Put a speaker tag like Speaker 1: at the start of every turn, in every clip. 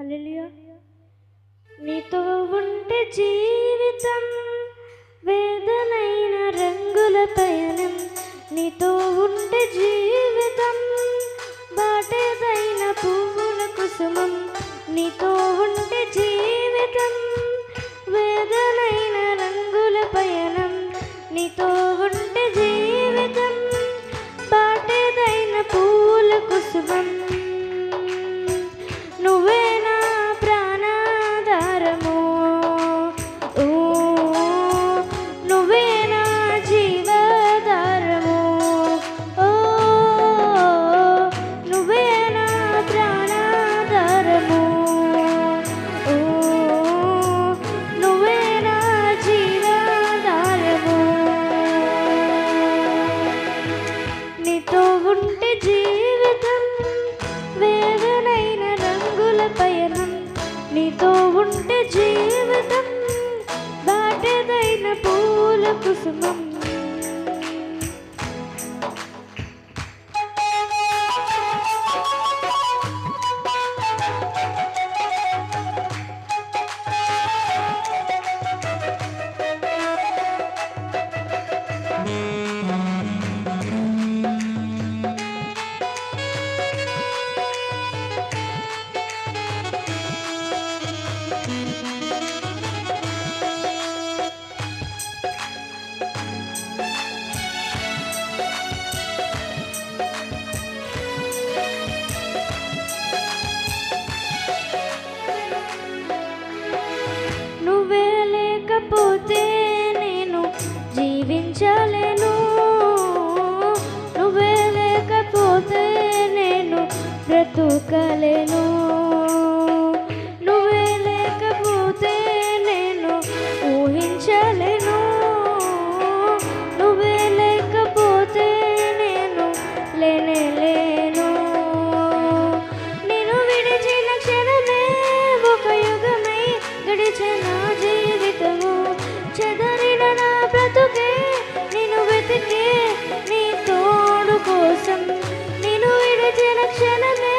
Speaker 1: హల్లెలూయా. నీతో ఉంటే జీవితం వేదనైన రంగుల పయనం, నీతో ఉంటే జీవితం బాటేదైన పువ్వుల కుసుమం, నీతో ఉంటే జీవితం వేదనైన రంగుల పయనం, నీతో ఉంటే జీవితం బాటేదైన పువ్వుల కుసుమం. నువ్వే నా ప్రాణాధారము, ఓ నువ్వే నా జీవాధారము, ఓ నువ్వే నా ప్రాణాధారము, ఓ నువ్వే నా జీవాధారము. నీతో ఉంటే జీవితం వేదనైన రంగుల పయనం, నీతో ఉంటే జీవితం బాటేదైన పూల కుసుమం. నువ్వే లేకపోతే నేను జీవించలేను, నువ్వే లేకపోతే నేను బ్రతుకలేను, నువ్వే లేకపోతే నేను ఊహించలేను, నువ్వే లేకపోతే నేను లేనేలేను. నేను విడిచిన క్షణమే ఒక యుగమై గడిచిన నా జీవితము, చెదరిన నా బ్రతుకే నేను వెతికే నీ తోడు కోసం. నేను విడిచిన క్షణమే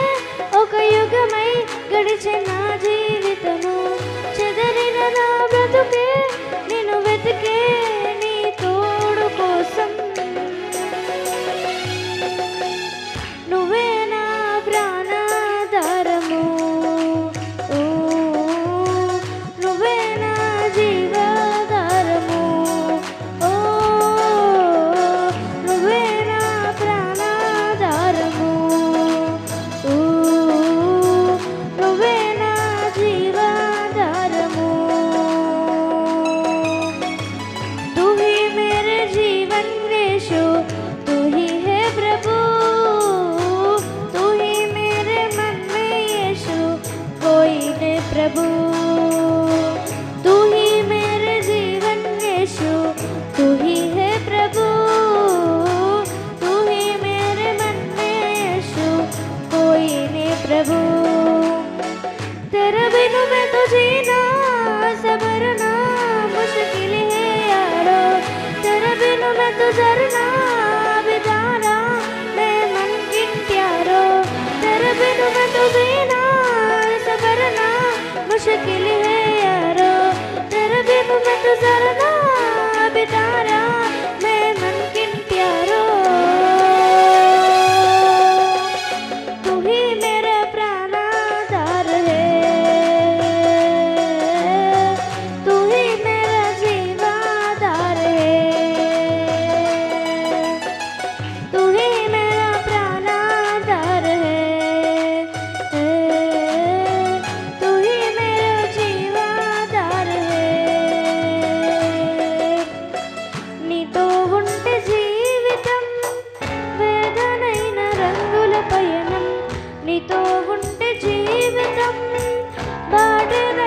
Speaker 1: ఒక యుగమై గడిచిన నా జీవితము, చెదరిన నా బ్రతుకే నేను వెతికే నీ తోడు కోసం. నువ్వే నా ప్రాణాధారము, ఓ నువ్వే నా జీవాధారము, ఓ నువ్వే నా ప్రాణాధారము, ఓ నువ్వే నా జీవాధారము. तू ही मेरे जीवन यीशु, तू ही है प्रभु, तू ही मेरे मन में यीशु, कोई नहीं प्रभु. तू ही मेरे जीवन यीशु, तू ही है प्रभु, तू ही मेरे मन में यीशु, कोई नहीं प्रभु. तेरे बिनु मैं तो जीना सबरना मुश्किल है यारो, तेरे बिनु मैं तो जरना बिताना मैं मन किन प्यारो, तेरे बिनु मैं तो जीना सबरना मुश्किल है यारो, तेरे बिनु मैं तो जरना बिताना मैं मन किन प्यारो. तू ही मेरा प्राणाधार है, तू ही मेरा जीवाधार है, तू ही मेरा प्राणाधार है, तू ही मेरा जीवाधार है. నీతో ఉంటే జీవితం వేదనైన రంగుల పయనం, నీతో ఉంటే జీవితం బాటేదైన